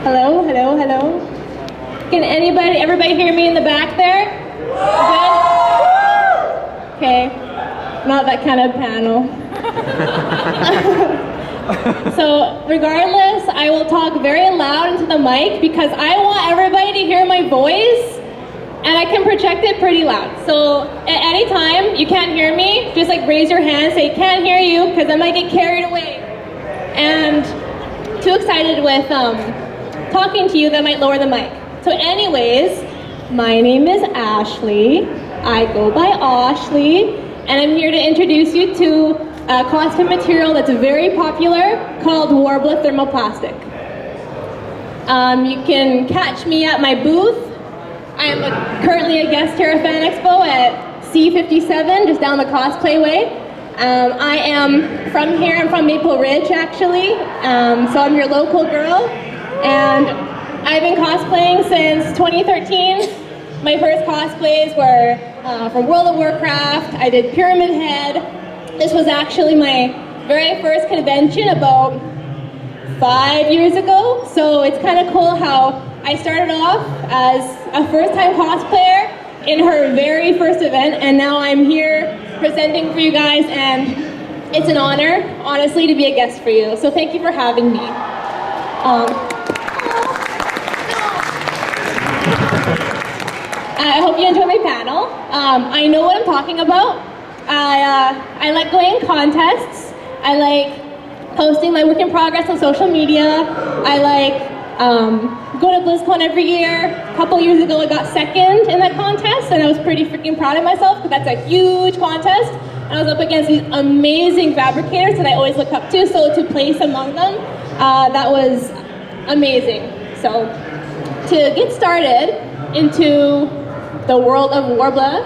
Hello, hello, hello. Can everybody hear me in the back there? Good? Okay, not that kind of panel. So regardless, I will talk very loud into the mic because I want everybody to hear my voice, and I can project it pretty loud. So at any time you can't hear me, just like raise your hand, say can't hear you, because I might get carried away. And too excited with talking to you that I might lower the mic. So anyways, my name is Ashley. I go by Oshley, and I'm here to introduce you to a cosplay material that's very popular called Worbla thermoplastic. You can catch me at my booth. I am currently a guest here at Fan Expo at C57, just down the Cosplay way. I am from here. I'm from Maple Ridge, actually. So I'm your local girl, and I've been cosplaying since 2013. My first cosplays were from World of Warcraft. I did Pyramid Head. This was actually my very first convention about 5 years ago. So it's kind of cool how I started off as a first-time cosplayer in her very first event, and now I'm here presenting for you guys, and it's an honor, honestly, to be a guest for you. So thank you for having me. I hope you enjoy my panel. I know what I'm talking about. I like going in contests. I like posting my work in progress on social media. I like going to BlizzCon every year. A couple years ago I got second in that contest, and I was pretty freaking proud of myself because that's a huge contest. And I was up against these amazing fabricators that I always look up to, so to place among them, that was amazing. So to get started into the world of Worbla,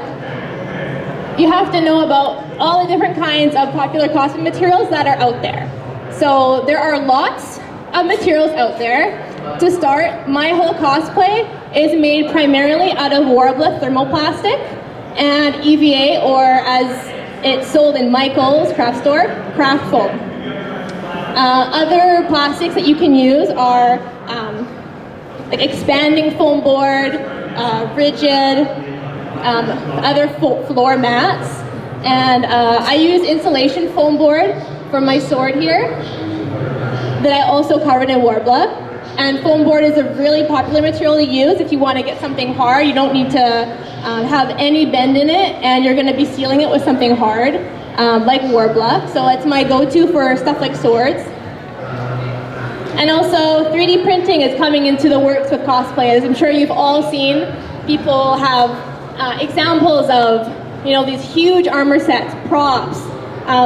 you have to know about all the different kinds of popular cosplay materials that are out there. So there are lots of materials out there. To start, my whole cosplay is made primarily out of Worbla thermoplastic and EVA, or as it's sold in Michael's craft store, craft foam. Other plastics that you can use are like expanding foam board, rigid, other floor mats, and I use insulation foam board for my sword here that I also covered in Worbla. And foam board is a really popular material to use if you want to get something hard. You don't need to have any bend in it, and you're going to be sealing it with something hard, like Worbla. So it's my go-to for stuff like swords. And also 3D printing is coming into the works with cosplayers. I'm sure you've all seen people have examples of, you know, these huge armor sets, props,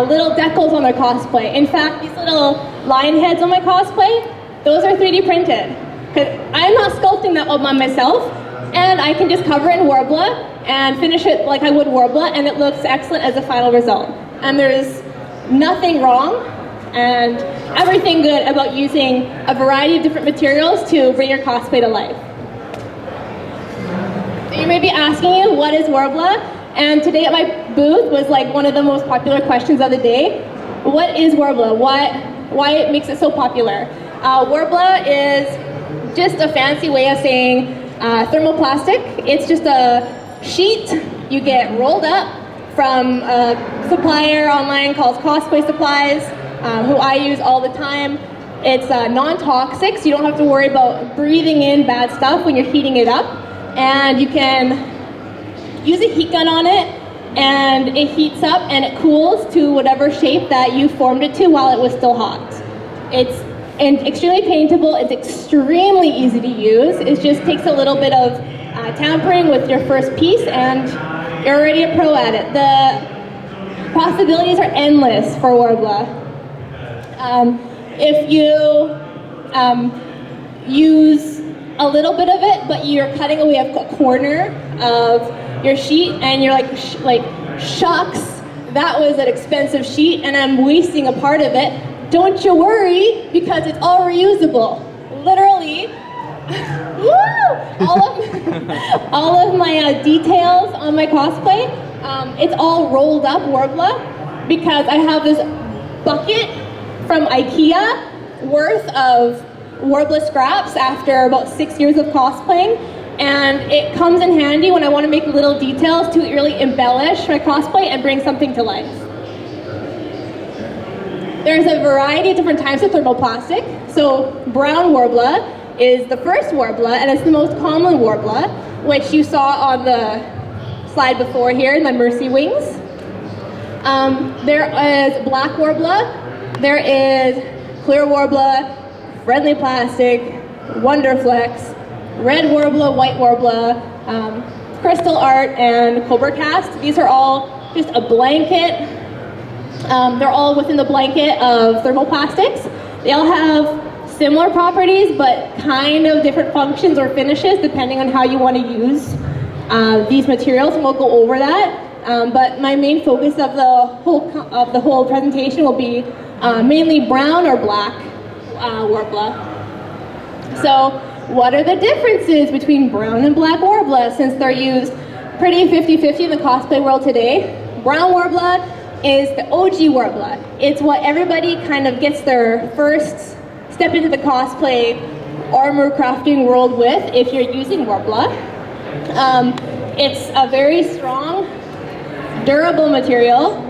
little decals on their cosplay. In fact, these little lion heads on my cosplay, those are 3D printed. Because I'm not sculpting that all by myself, and I can just cover in Worbla and finish it like I would Worbla, and it looks excellent as a final result. And there's nothing wrong and everything good about using a variety of different materials to bring your cosplay to life. You may be asking you, what is Worbla? And today at my booth was like one of the most popular questions of the day. What is Worbla? Why it makes it so popular? Worbla is just a fancy way of saying thermoplastic. It's just a sheet you get rolled up from a supplier online called Cosplay Supplies, who I use all the time. It's non-toxic, so you don't have to worry about breathing in bad stuff when you're heating it up. And you can use a heat gun on it, and it heats up and it cools to whatever shape that you formed it to while it was still hot. It's extremely paintable. It's extremely easy to use. It just takes a little bit of tampering with your first piece, and you're already a pro at it. The possibilities are endless for Worbla. If you use a little bit of it, but you're cutting away a corner of your sheet, and you're like shucks, that was an expensive sheet, and I'm wasting a part of it. Don't you worry, because it's all reusable. Literally, all of my details on my cosplay, it's all rolled up Worbla, because I have this bucket from IKEA worth of Worbla scraps after about 6 years of cosplaying, and it comes in handy when I want to make little details to really embellish my cosplay and bring something to life. There's a variety of different types of thermoplastic. So brown Worbla is the first Worbla, and it's the most common Worbla, which you saw on the slide before here in my Mercy Wings. There is black Worbla, there is clear Worbla, friendly plastic, Wonderflex, red Worbla, white Worbla, crystal art, and Cobra cast. These are all just a blanket. They're all within the blanket of thermoplastics. They all have similar properties, but kind of different functions or finishes depending on how you want to use these materials, and we'll go over that. But my main focus of the whole presentation will be mainly brown or black Worbla. So, what are the differences between brown and black Worbla, since they're used pretty 50-50 in the cosplay world today? Brown Worbla is the OG Worbla. It's what everybody kind of gets their first step into the cosplay armor crafting world with if you're using Worbla. It's a very strong, durable material.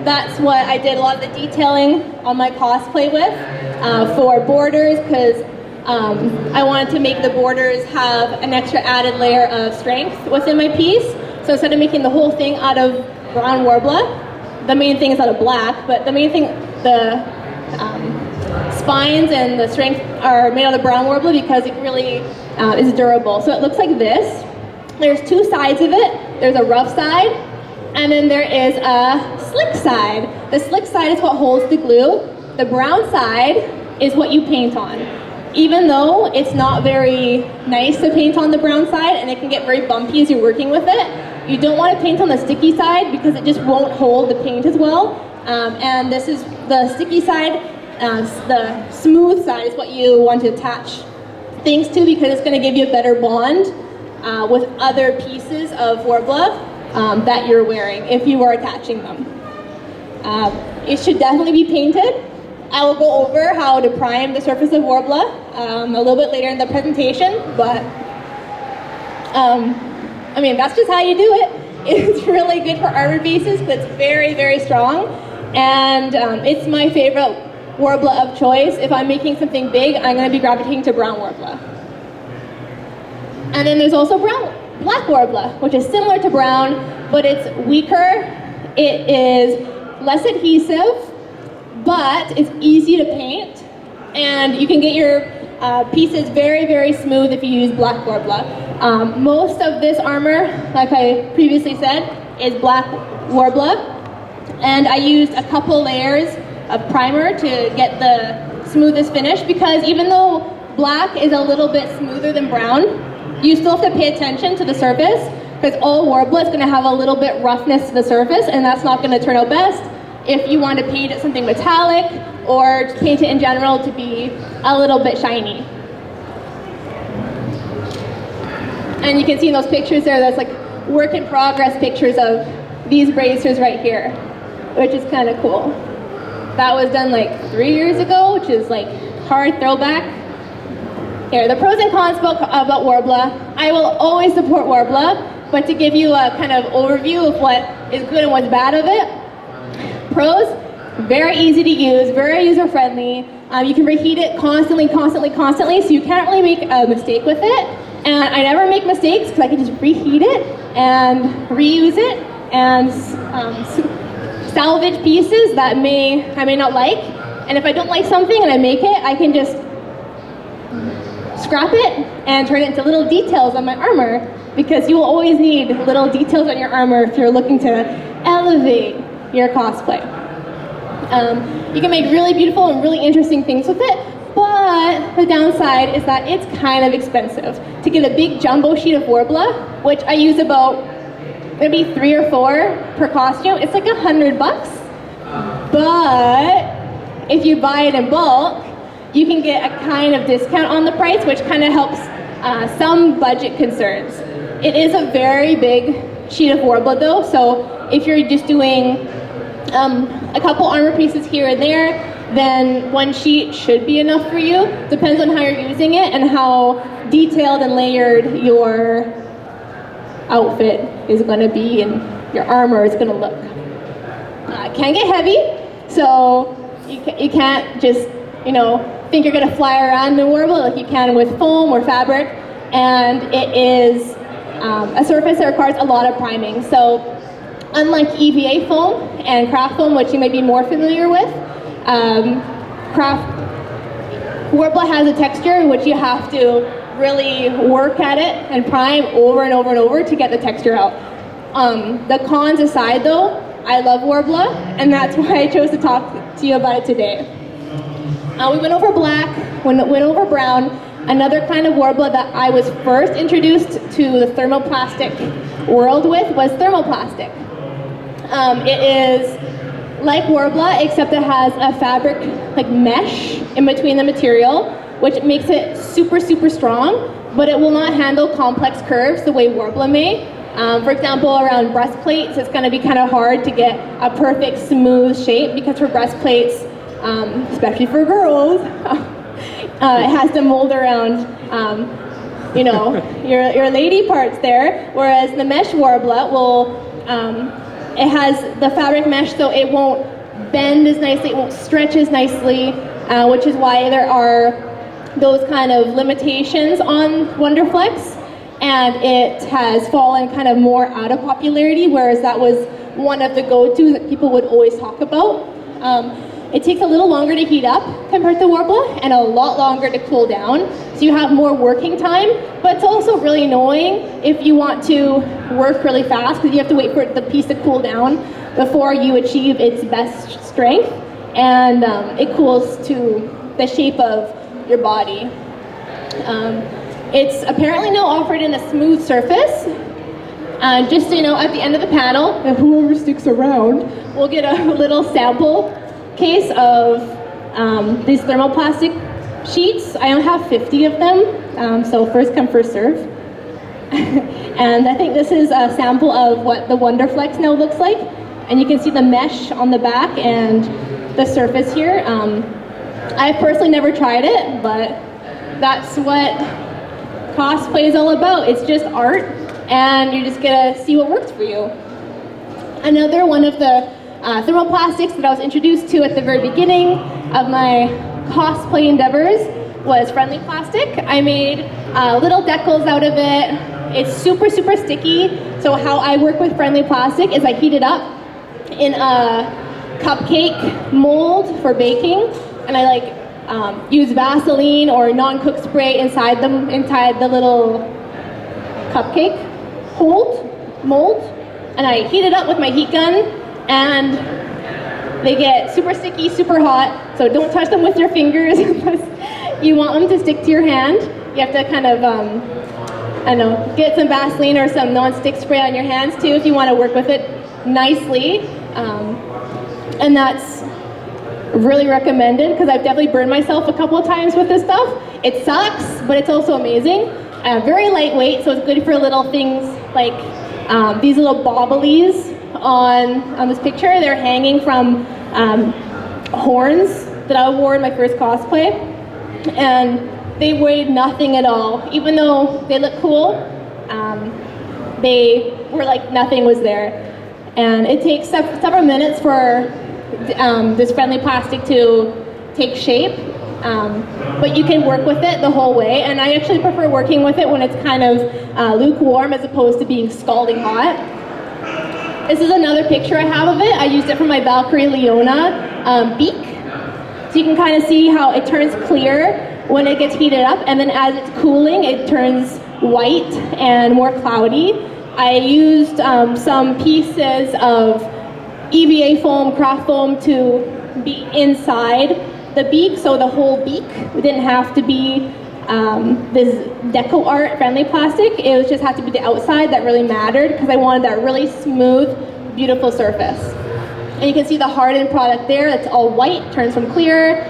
That's what I did a lot of the detailing on my cosplay with for borders, because I wanted to make the borders have an extra added layer of strength within my piece. So instead of making the whole thing out of brown Worbla, the main thing is out of black, but the main thing, the spines and the strength are made out of brown Worbla because it really is durable. So it looks like this. There's two sides of it. There's a rough side, and then there is a slick side. The slick side is what holds the glue. The brown side is what you paint on. Even though it's not very nice to paint on the brown side, and it can get very bumpy as you're working with it, you don't want to paint on the sticky side because it just won't hold the paint as well. And this is the sticky side. The smooth side is what you want to attach things to, because it's going to give you a better bond with other pieces of Worbla that you're wearing if you are attaching them. It should definitely be painted. I will go over how to prime the surface of Worbla a little bit later in the presentation, but I mean, that's just how you do it. It's really good for armor bases, but it's very, very strong, and it's my favorite Worbla of choice. If I'm making something big, I'm going to be gravitating to brown Worbla. And then there's also black Worbla, which is similar to brown, but it's weaker. It is less adhesive, but it's easy to paint, and you can get your pieces very, very smooth if you use black Worbla. Most of this armor, like I previously said, is black Worbla, and I used a couple layers of primer to get the smoothest finish, because even though black is a little bit smoother than brown, you still have to pay attention to the surface, because all Worbla is going to have a little bit roughness to the surface, and that's not going to turn out best if you want to paint it something metallic or just paint it in general to be a little bit shiny. And you can see in those pictures there, that's like work in progress pictures of these bracers right here, which is kind of cool. That was done like 3 years ago, which is like hard throwback. Here, the pros and cons about Worbla. I will always support Worbla, but to give you a kind of overview of what is good and what's bad of it. Pros, very easy to use, very user-friendly. You can reheat it constantly, so you can't really make a mistake with it. And I never make mistakes because I can just reheat it and reuse it and salvage pieces that I may not like. And if I don't like something and I make it, I can just scrap it and turn it into little details on my armor, because you will always need little details on your armor if you're looking to elevate your cosplay. You can make really beautiful and really interesting things with it, but the downside is that it's kind of expensive. To get a big jumbo sheet of Worbla, which I use about maybe 3 or 4 per costume, it's like $100. But if you buy it in bulk, you can get a kind of discount on the price, which kind of helps some budget concerns. It is a very big sheet of Worbla though, so if you're just doing a couple armor pieces here and there, then one sheet should be enough for you. Depends on how you're using it and how detailed and layered your outfit is going to be and your armor is going to look. It can get heavy, so you can't just, you know, think you're going to fly around in Worbla like you can with foam or fabric, and it is a surface that requires a lot of priming. So unlike EVA foam and craft foam, which you may be more familiar with, Worbla has a texture in which you have to really work at it and prime over and over and over to get the texture out. The cons aside though, I love Worbla, and that's why I chose to talk to you about it today. We went over black, went over brown. Another kind of Worbla that I was first introduced to the thermoplastic world with was thermoplastic. It is like Worbla, except it has a fabric like mesh in between the material, which makes it super, super strong, but it will not handle complex curves the way Worbla may. For example, around breastplates, it's going to be kind of hard to get a perfect smooth shape because for breastplates, especially for girls, it has to mold around, you know, your lady parts there, whereas the mesh Worbla will, it has the fabric mesh so it won't bend as nicely, it won't stretch as nicely, which is why there are those kind of limitations on Wonderflex, and it has fallen kind of more out of popularity, whereas that was one of the go-tos that people would always talk about. It takes a little longer to heat up compared to Worbla and a lot longer to cool down, so you have more working time, but it's also really annoying if you want to work really fast because you have to wait for the piece to cool down before you achieve its best strength, and it cools to the shape of your body. It's apparently now offered in a smooth surface. Just so you know, at the end of the panel, and whoever sticks around, will get a little sample case of these thermoplastic sheets. I only have 50 of them, so first come, first serve. And I think this is a sample of what the Wonderflex now looks like. And you can see the mesh on the back and the surface here. I've personally never tried it, but that's what cosplay is all about. It's just art, and you're just gonna see what works for you. Another one of the thermoplastics that I was introduced to at the very beginning of my cosplay endeavors was friendly plastic. I made little decals out of it. It's super, super sticky. So how I work with friendly plastic is I heat it up in a cupcake mold for baking, and I like use Vaseline or non-cook spray inside the little cupcake mold, and I heat it up with my heat gun, and they get super sticky, super hot, so don't touch them with your fingers unless you want them to stick to your hand. You have to kind of, I don't know, get some Vaseline or some non-stick spray on your hands too if you want to work with it nicely. And that's really recommended because I've definitely burned myself a couple of times with this stuff. It sucks, but it's also amazing. Very lightweight, so it's good for little things like these little bobblies on this picture. They're hanging from horns that I wore in my first cosplay, and they weighed nothing at all. Even though they look cool, they were like nothing was there. And it takes several minutes for this friendly plastic to take shape, but you can work with it the whole way, and I actually prefer working with it when it's kind of lukewarm as opposed to being scalding hot. This is another picture I have of it. I used it for my Valkyrie Leona beak, so you can kind of see how it turns clear when it gets heated up, and then as it's cooling it turns white and more cloudy. I used some pieces of EVA foam, craft foam to be inside the beak, so the whole beak didn't have to be this deco art friendly plastic. It was just had to be the outside that really mattered because I wanted that really smooth, beautiful surface. And you can see the hardened product there. It's all white, turns from clear.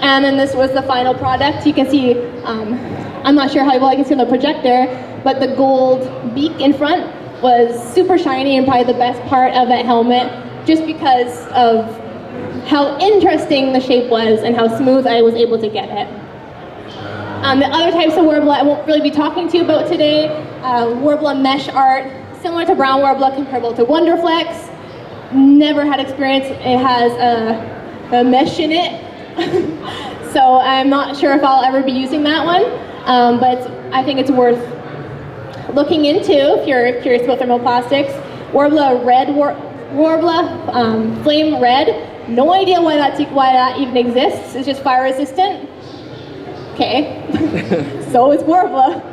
And then this was the final product. You can see, I'm not sure how well I can see on the projector, but the gold beak in front was super shiny and probably the best part of that helmet, just because of how interesting the shape was and how smooth I was able to get it. The other types of Worbla I won't really be talking to you about today. Worbla mesh art, similar to brown Worbla, comparable to Wonderflex. Never had experience. It has a mesh in it, so I'm not sure if I'll ever be using that one, but I think it's worth looking into if you're curious about thermoplastics. Worbla red, Worbla flame red. No idea why that even exists. It's just fire resistant. Okay, so is Worbla.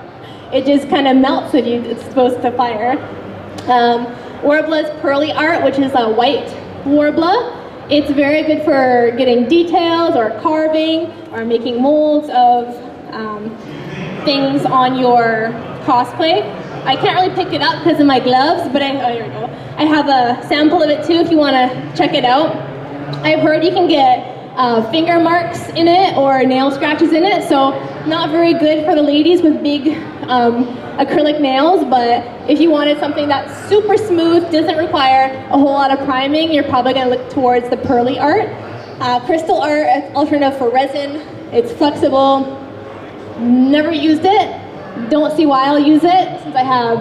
It just kind of melts if it's exposed to fire. Worbla's pearly art, which is a white Worbla. It's very good for getting details or carving or making molds of things on your cosplay. I can't really pick it up because of my gloves, but here we go. I have a sample of it too if you want to check it out. I've heard you can get finger marks in it or nail scratches in it, so not very good for the ladies with big acrylic nails, but if you wanted something that's super smooth, doesn't require a whole lot of priming, you're probably going to look towards the pearly art. Crystal art, alternative for resin. It's flexible. Never used it. Don't see why I'll use it since I have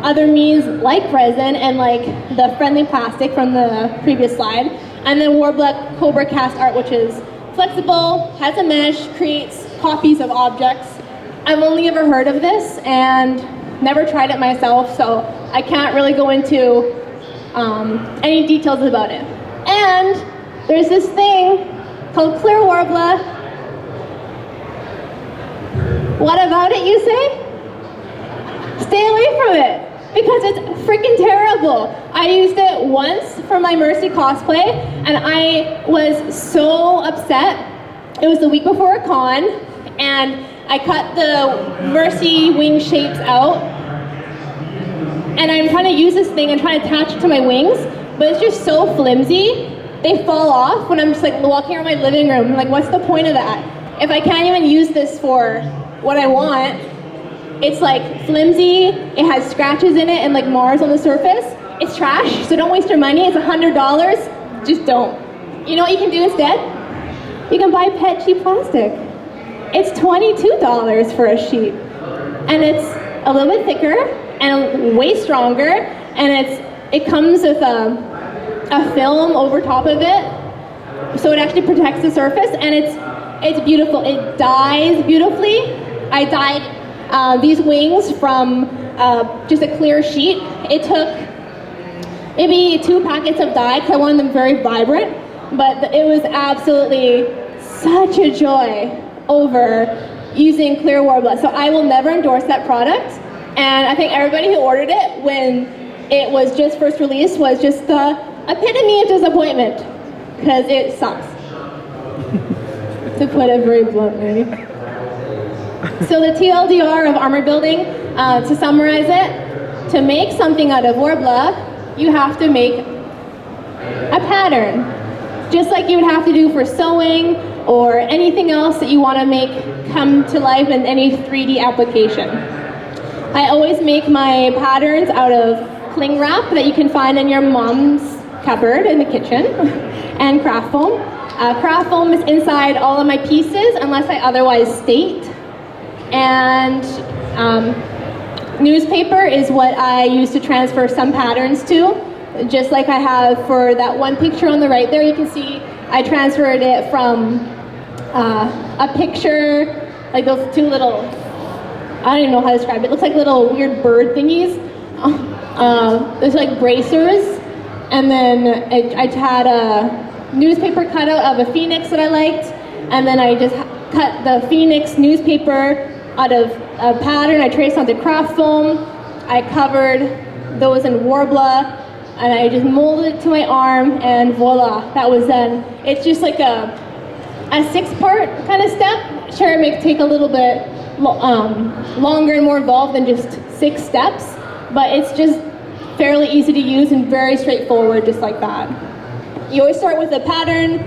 other means like resin and like the friendly plastic from the previous slide. And then Worbla Cobra cast art, which is flexible, has a mesh, creates copies of objects. I've only ever heard of this and never tried it myself, so I can't really go into any details about it. And there's this thing called clear Worbla. What about it, you say? Stay away from it, because it's freaking terrible. I used it once for my Mercy cosplay, and I was so upset. It was the week before a con, and I cut the Mercy wing shapes out, and I'm trying to use this thing and trying to attach it to my wings, but it's just so flimsy. They fall off when I'm just like walking around my living room. I'm like, what's the point of that? If I can't even use this for what I want, it's like flimsy, it has scratches in it and like Mars on the surface. It's trash, so don't waste your money. It's $100, just don't. You know what you can do instead? You can buy pet cheap plastic. It's $22 for a sheet. And it's a little bit thicker and way stronger, and it comes with a film over top of it, so it actually protects the surface, and it's beautiful. It dyes beautifully. I dyed these wings from just a clear sheet. It took maybe 2 packets of dye because I wanted them very vibrant, but it was absolutely such a joy over using clear Worbla. So I will never endorse that product, and I think everybody who ordered it when it was just first released was just the epitome of disappointment, because it sucks, to put it very bluntly. So the TLDR of armor building, to summarize it, to make something out of Worbla, you have to make a pattern, just like you would have to do for sewing or anything else that you want to make come to life in any 3D application. I always make my patterns out of cling wrap that you can find in your mom's cupboard in the kitchen, and craft foam. Craft foam is inside all of my pieces unless I otherwise state. And newspaper is what I use to transfer some patterns to. Just like I have for that one picture on the right there, you can see I transferred it from a picture, like those 2 little, I don't even know how to describe it. It looks like little weird bird thingies. There's like bracers. And then I had a newspaper cutout of a phoenix that I liked. And then I just cut the phoenix newspaper out of a pattern. I traced onto craft foam. I covered those in Worbla, and I just molded it to my arm, and voila, that was done. It's just like a 6-part kind of step. Sure, it may take a little bit longer and more involved than just 6 steps, but it's just fairly easy to use and very straightforward, just like that. You always start with a pattern,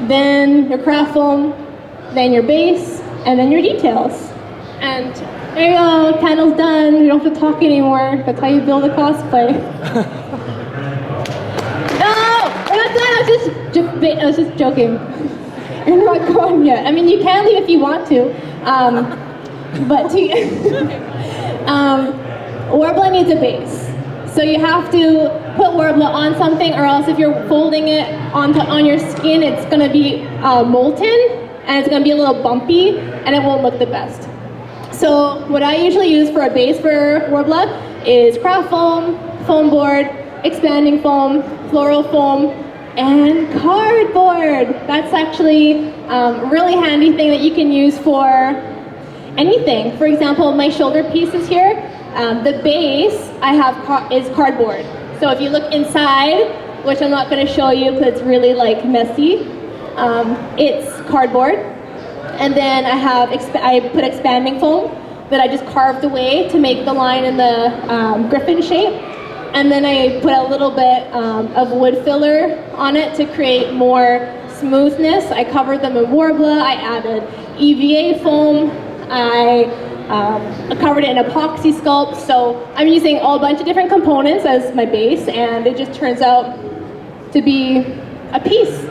then your craft foam, then your base, and then your details. And there you go, candle's done. You don't have to talk anymore. That's how you build a cosplay. No, we're not done. I was just I was just joking. You're not gone yet. I mean, you can leave if you want to. But Worbla needs a base. So you have to put Worbla on something, or else if you're folding it on your skin, it's going to be molten, and it's going to be a little bumpy, and it won't look the best. So what I usually use for a base for Worbla is craft foam, foam board, expanding foam, floral foam, and cardboard. That's actually a really handy thing that you can use for anything. For example, my shoulder pieces here, the base I have is cardboard. So if you look inside, which I'm not going to show you because it's really like messy, it's cardboard. And then I put expanding foam that I just carved away to make the line in the griffin shape. And then I put a little bit of wood filler on it to create more smoothness. I covered them in Worbla. I added EVA foam. I covered it in epoxy sculpt. So I'm using a bunch of different components as my base, and it just turns out to be a piece.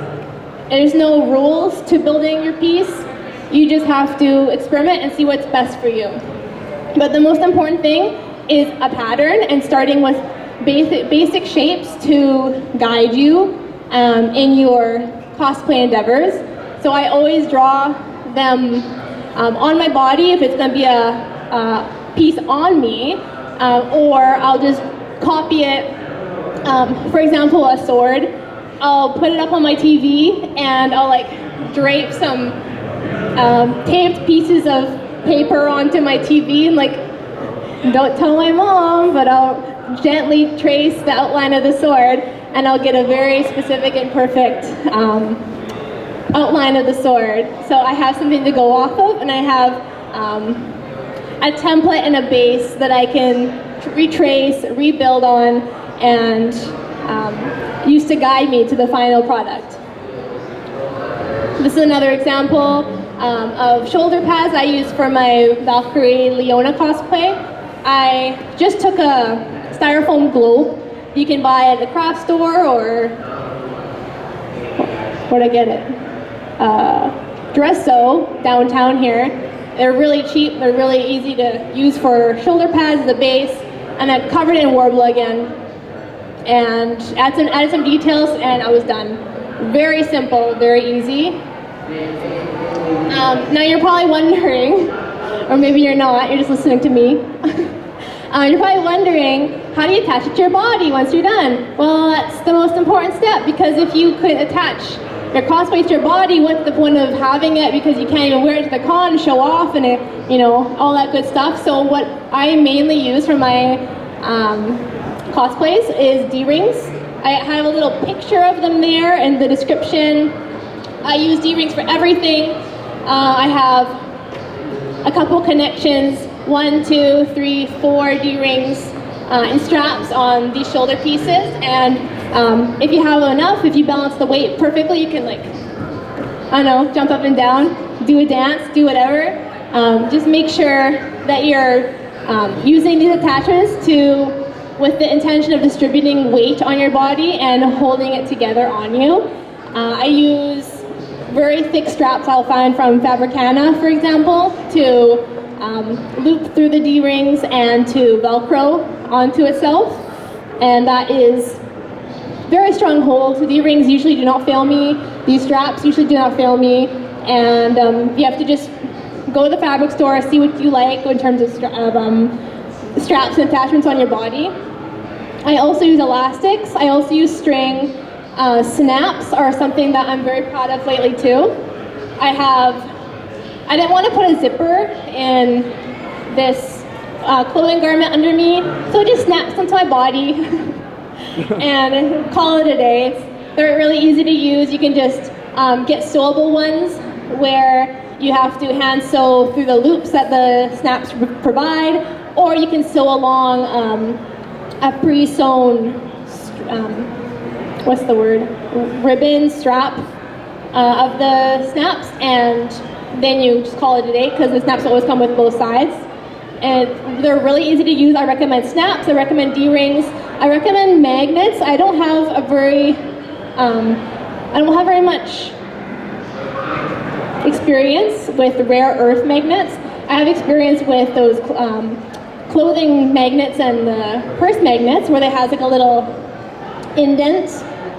There's no rules to building your piece. You just have to experiment and see what's best for you. But the most important thing is a pattern, and starting with basic shapes to guide you in your cosplay endeavors. So I always draw them on my body if it's going to be a piece on me, or I'll just copy it. For example, a sword. I'll put it up on my TV and I'll like drape some taped pieces of paper onto my TV and like, don't tell my mom, but I'll gently trace the outline of the sword, and I'll get a very specific and perfect outline of the sword. So I have something to go off of, and I have a template and a base that I can retrace, rebuild on, and use to guide me to the final product. This is another example of shoulder pads I use for my Valkyrie Leona cosplay. I just took a styrofoam globe. You can buy it at the craft store, or where'd I get it? Dresso downtown here. They're really cheap. They're really easy to use for shoulder pads as a base, and then covered it in Worbla again, and added some details, and I was done. Very simple, very easy. Now you're probably wondering, or maybe you're not, you're just listening to me. You're probably wondering, how do you attach it to your body once you're done? Well, that's the most important step, because if you could attach your cosplay to your body, what's the point of having it, because you can't even wear it to the con, show off, and all that good stuff. So what I mainly use for my cosplays is D-rings. I have a little picture of them there in the description. I use D-rings for everything. I have a couple connections, 1, 2, 3, 4 D-rings and straps on these shoulder pieces, and if you have enough, if you balance the weight perfectly, you can jump up and down, do a dance, do whatever. Just make sure that you're using these attachments with the intention of distributing weight on your body and holding it together on you. I use very thick straps I'll find from Fabricana, for example, to loop through the D-rings and to Velcro onto itself, and that is very strong hold. The D-rings usually do not fail me. These straps usually do not fail me, and you have to just go to the fabric store, see what you like in terms of straps and attachments on your body. I also use elastics. I also use string. Snaps are something that I'm very proud of lately too. I didn't want to put a zipper in this clothing garment under me, so it just snaps onto my body and call it a day. They're really easy to use. You can just get sewable ones where you have to hand sew through the loops that the snaps provide, or you can sew along a pre-sewn ribbon strap of the snaps, and then you just call it a day, because the snaps always come with both sides. And they're really easy to use. I recommend snaps, I recommend D-rings, I recommend magnets. I don't have a very I don't have very much experience with rare earth magnets. I have experience with those clothing magnets and the purse magnets where they has like a little indent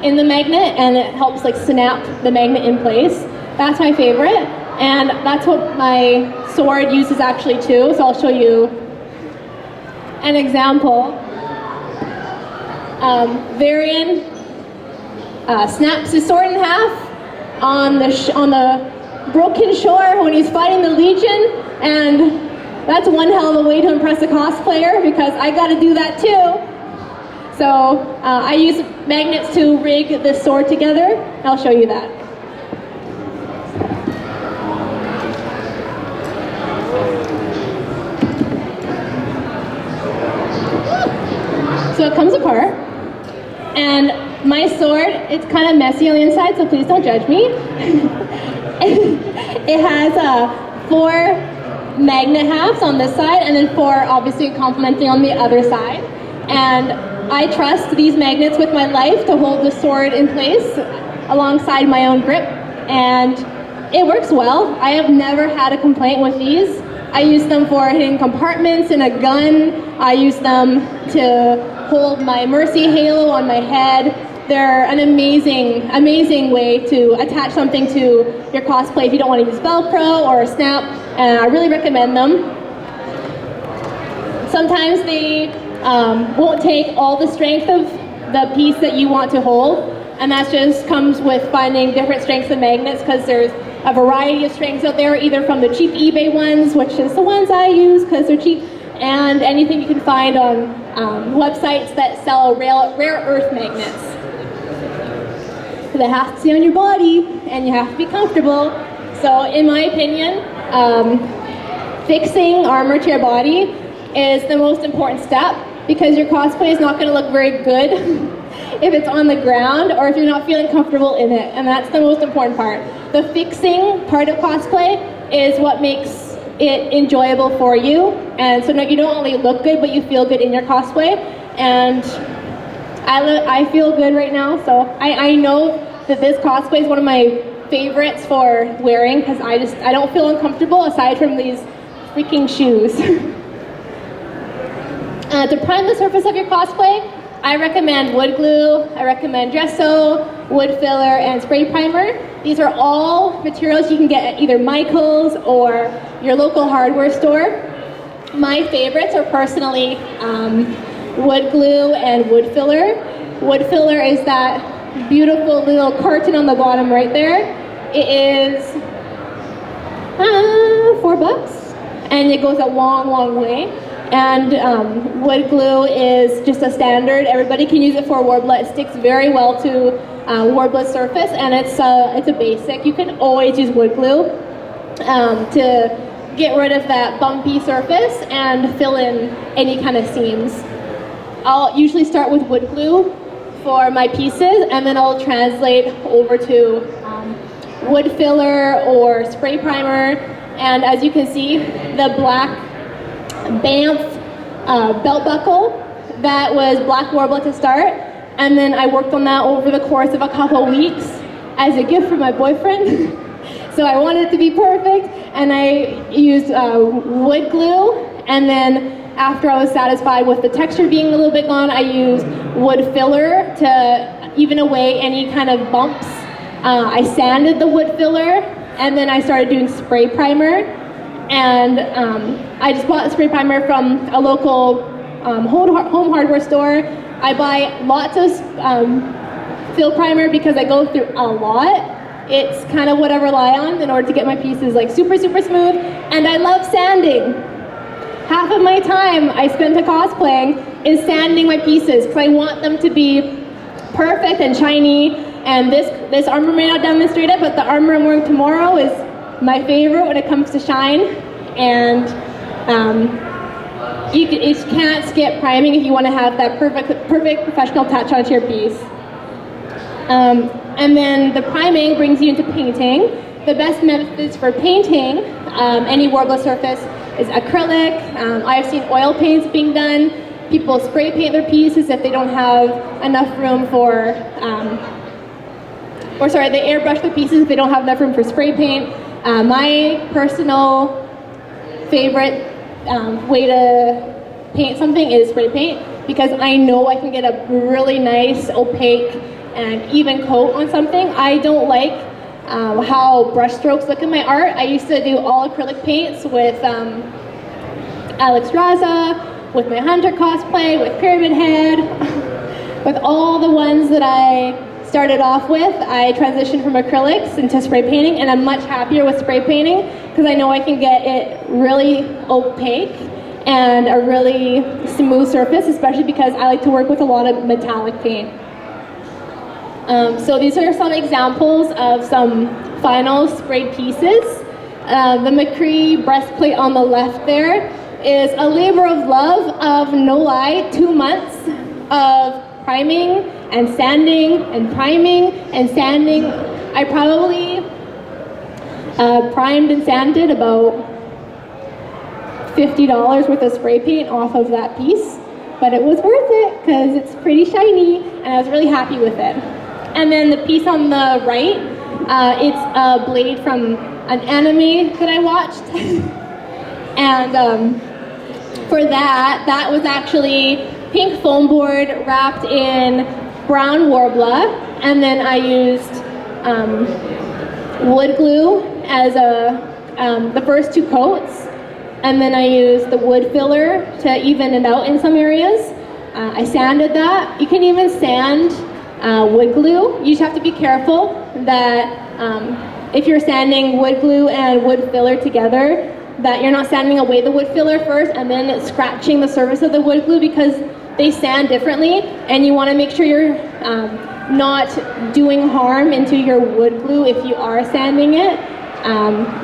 in the magnet and it helps like snap the magnet in place. That's my favorite, and that's what my sword uses actually too, so I'll show you an example. Varian snaps his sword in half on the broken shore when he's fighting the Legion, and that's one hell of a way to impress a cosplayer because I gotta do that too. So I use magnets to rig this sword together. I'll show you that. So it comes apart, and my sword, it's kind of messy on the inside, so please don't judge me. It has 4 magnet halves on this side, and then 4 obviously complementing on the other side. And I trust these magnets with my life to hold the sword in place alongside my own grip, and it works well. I have never had a complaint with these. I use them for hitting compartments in a gun. I use them to hold my Mercy halo on my head. They're an amazing, amazing way to attach something to your cosplay if you don't want to use Velcro or a snap, and I really recommend them. Sometimes they won't take all the strength of the piece that you want to hold, and that just comes with finding different strengths of magnets, because there's a variety of strengths out there, either from the cheap eBay ones, which is the ones I use because they're cheap, and anything you can find on websites that sell rare earth magnets. They have to stay on your body, and you have to be comfortable. So in my opinion, fixing armor to your body is the most important step, because your cosplay is not going to look very good if it's on the ground or if you're not feeling comfortable in it, and that's the most important part. The fixing part of cosplay is what makes it enjoyable for you, and so you don't only look good, but you feel good in your cosplay. And I feel good right now, so I know that this cosplay is one of my favorites for wearing, because I don't feel uncomfortable aside from these freaking shoes. To prime the surface of your cosplay, I recommend wood glue, I recommend gesso, wood filler, and spray primer. These are all materials you can get at either Michael's or your local hardware store. My favorites are personally wood glue and wood filler. Wood filler is that beautiful little carton on the bottom right there. It is $4, and it goes a long, long way. And wood glue is just a standard. Everybody can use it for Worbla. It sticks very well to Worbla's surface, and it's a basic. You can always use wood glue to get rid of that bumpy surface and fill in any kind of seams. I'll usually start with wood glue for my pieces, and then I'll translate over to wood filler or spray primer. And as you can see, the black Banff belt buckle, that was black Worbla to start, and then I worked on that over the course of a couple weeks as a gift for my boyfriend. So I wanted it to be perfect, and I used wood glue, and then after I was satisfied with the texture being a little bit gone, I used wood filler to even away any kind of bumps. I sanded the wood filler, and then I started doing spray primer. And I just bought a spray primer from a local home hardware store. I buy lots of fill primer because I go through a lot. It's kind of what I rely on in order to get my pieces like super, super smooth. And I love sanding. Half of my time I spend to cosplaying is sanding my pieces because I want them to be perfect and shiny. And this armor may not demonstrate it, but the armor I'm wearing tomorrow is my favorite when it comes to shine, and you can't skip priming if you want to have that perfect professional touch onto your piece. And then the priming brings you into painting. The best methods for painting any Worbla surface is acrylic. I've seen oil paints being done. People spray paint their pieces if they don't have enough room for they airbrush the pieces if they don't have enough room for spray paint. My personal favorite way to paint something is spray paint, because I know I can get a really nice, opaque, and even coat on something. I don't like how brush strokes look in my art. I used to do all acrylic paints with Alex Raza, with my Hunter cosplay, with Pyramid Head, with all the ones that I started off with. I transitioned from acrylics into spray painting, and I'm much happier with spray painting because I know I can get it really opaque and a really smooth surface, especially because I like to work with a lot of metallic paint. So these are some examples of some final sprayed pieces. The McCree breastplate on the left there is a labor of love of, no lie, 2 months of priming and sanding and priming and sanding. I probably primed and sanded about $50 worth of spray paint off of that piece, but it was worth it because it's pretty shiny and I was really happy with it. And then the piece on the right, it's a blade from an anime that I watched. And for that was actually pink foam board wrapped in brown Worbla, and then I used wood glue as the first 2 coats, and then I used the wood filler to even it out in some areas. I sanded that. You can even sand wood glue. You just have to be careful that if you're sanding wood glue and wood filler together, that you're not sanding away the wood filler first and then scratching the surface of the wood glue, because they sand differently, and you want to make sure you're not doing harm into your wood glue if you are sanding it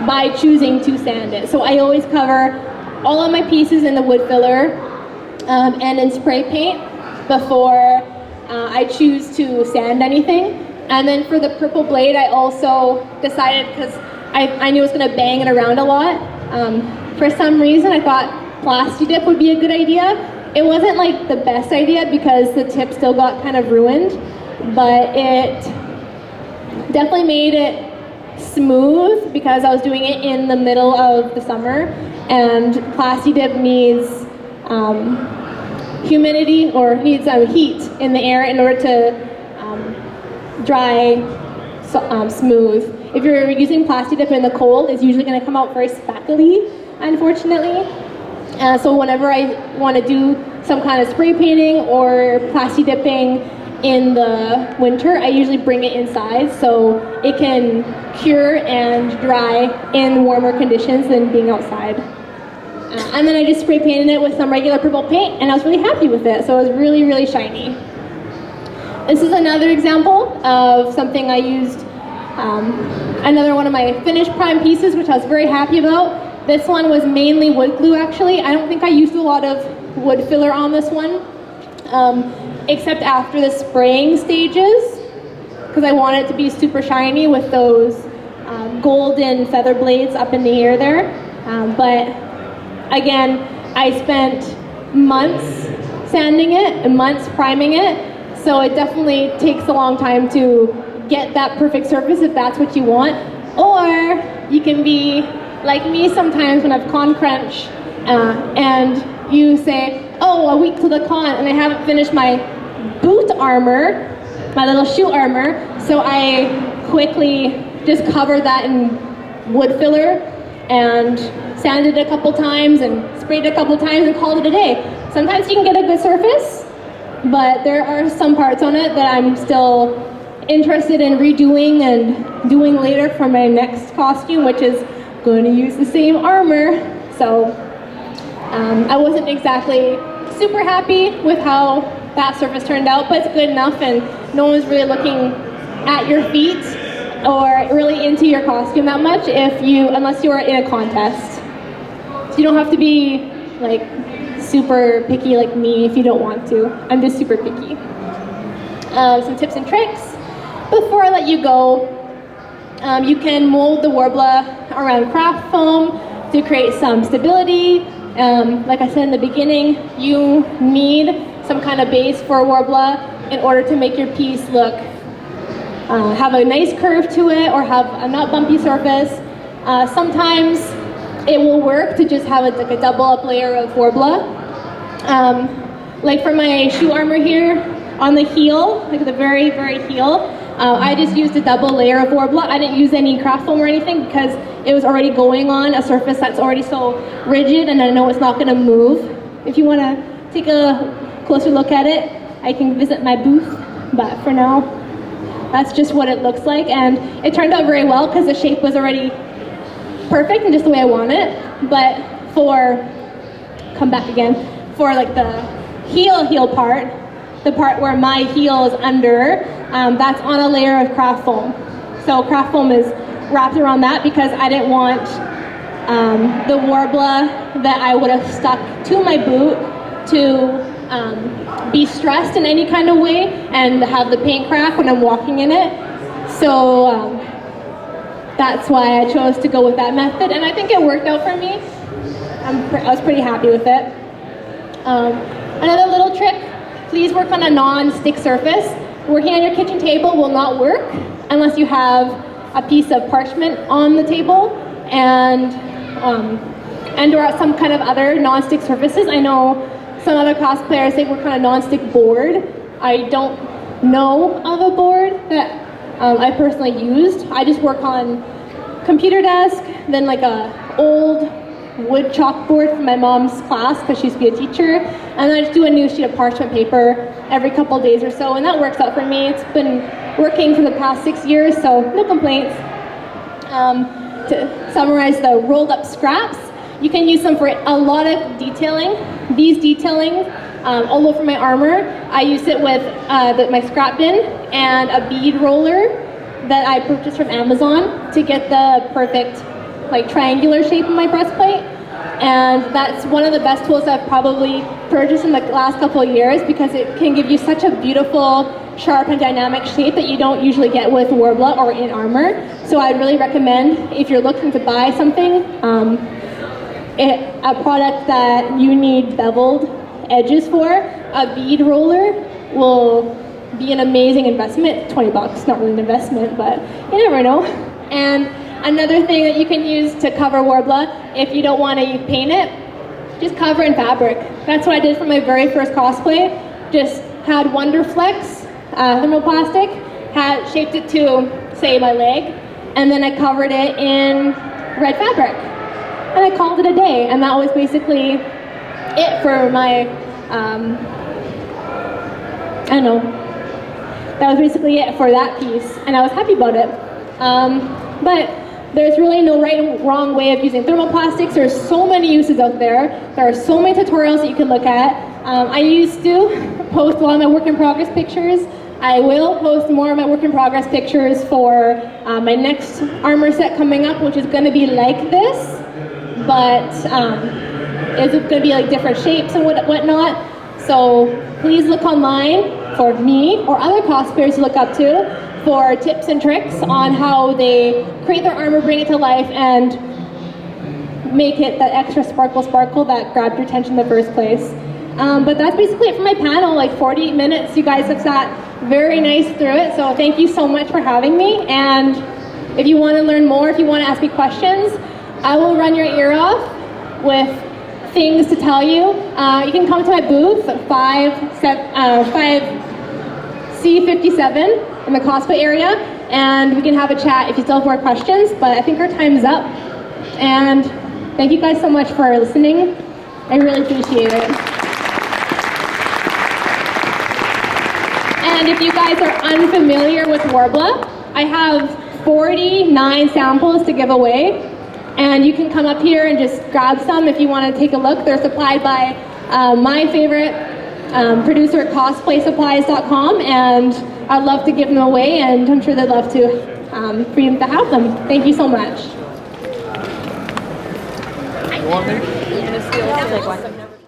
by choosing to sand it. So I always cover all of my pieces in the wood filler and in spray paint before I choose to sand anything. And then for the purple blade, I also decided, because I knew I was going to bang it around a lot, for some reason I thought plasti dip would be a good idea. It wasn't like the best idea because the tip still got kind of ruined, but it definitely made it smooth because I was doing it in the middle of the summer, and plasti dip needs humidity, or needs heat in the air in order to dry smooth. If you're using plasti dip in the cold, it's usually going to come out very spackly, unfortunately. So whenever I want to do some kind of spray painting or plasti dipping in the winter, I usually bring it inside so it can cure and dry in warmer conditions than being outside. And then I just spray painted it with some regular purple paint, and I was really happy with it. So it was really, really shiny. This is another example of something I used, another one of my finished prime pieces, which I was very happy about. This one was mainly wood glue, actually. I don't think I used a lot of wood filler on this one, except after the spraying stages, because I want it to be super shiny with those golden feather blades up in the air there. But again, I spent months sanding it and months priming it, so it definitely takes a long time to get that perfect surface if that's what you want. Or you can be like me sometimes when I've con crunch and you say, oh, a week to the con and I haven't finished my boot armor, my little shoe armor, so I quickly just covered that in wood filler and sanded it a couple times and sprayed it a couple times and called it a day. Sometimes you can get a good surface, but there are some parts on it that I'm still interested in redoing and doing later for my next costume, which is going to use the same armor. So I wasn't exactly super happy with how that surface turned out, but it's good enough, and no one's really looking at your feet or really into your costume that much unless you are in a contest. So you don't have to be like super picky like me if you don't want to. I'm just super picky. Some tips and tricks. Before I let you go, you can mold the Worbla around craft foam to create some stability. Like I said in the beginning, you need some kind of base for Worbla in order to make your piece look have a nice curve to it or have a not bumpy surface. Sometimes it will work to just have like a double up layer of Worbla. Like for my shoe armor here, on the heel, like the very, very heel, I just used a double layer of Worbla. I didn't use any craft foam or anything because it was already going on a surface that's already so rigid and I know it's not gonna move. If you wanna take a closer look at it, I can visit my booth, but for now, that's just what it looks like. And it turned out very well because the shape was already perfect and just the way I want it. But come back again, for like the heel part, the part where my heel is under, that's on a layer of craft foam. So craft foam is wrapped around that because I didn't want the Worbla that I would have stuck to my boot to be stressed in any kind of way and have the paint crack when I'm walking in it. So that's why I chose to go with that method, and I think it worked out for me. I was pretty happy with it. Another little trick, please work on a non-stick surface. Working on your kitchen table will not work unless you have a piece of parchment on the table and or some kind of other non-stick surfaces. I know some other cosplayers, they work on a non-stick board. I don't know of a board that I personally used. I just work on computer desk, then like a old wood chalkboard from my mom's class because she used to be a teacher, and then I just do a new sheet of parchment paper every couple of days or so, and that works out for me. It's been working for the past 6 years, so no complaints. To summarize the rolled up scraps, you can use them for a lot of detailing. These detailing, all over my armor, I use it with my scrap bin and a bead roller that I purchased from Amazon to get the perfect like triangular shape of my breastplate. And that's one of the best tools I've probably purchased in the last couple of years because it can give you such a beautiful, sharp and dynamic shape that you don't usually get with Worbla or in armor. So I'd really recommend, if you're looking to buy something, a product that you need beveled edges for, a bead roller will be an amazing investment. 20 bucks, not really an investment, but you never know. And another thing that you can use to cover Worbla, if you don't want to paint it, just cover in fabric. That's what I did for my very first cosplay. Just had Wonderflex thermoplastic, shaped it to, say, my leg, and then I covered it in red fabric. And I called it a day, and that was basically it for my, I don't know, that was basically it for that piece, and I was happy about it. But there's really no right and wrong way of using thermoplastics. There's so many uses out there. There are so many tutorials that you can look at. I used to post a lot of my work in progress pictures. I will post more of my work in progress pictures for my next armor set coming up, which is going to be like this, but it's going to be like different shapes and whatnot. So please look online for me or other cosplayers to look up to for tips and tricks on how they create their armor, bring it to life, and make it that extra sparkle that grabbed your attention in the first place. But that's basically it for my panel, like 48 minutes. You guys have sat very nice through it, so thank you so much for having me. And if you want to learn more, if you want to ask me questions, I will run your ear off with things to tell you. You can come to my booth, 5C57 in the cosplay area, and we can have a chat if you still have more questions, but I think our time's up. And thank you guys so much for listening. I really appreciate it. And if you guys are unfamiliar with Worbla, I have 49 samples to give away, and you can come up here and just grab some if you want to take a look. They're supplied by my favorite producer at cosplaysupplies.com, and I'd love to give them away, and I'm sure they'd love to for you to have them. Thank you so much. You want me?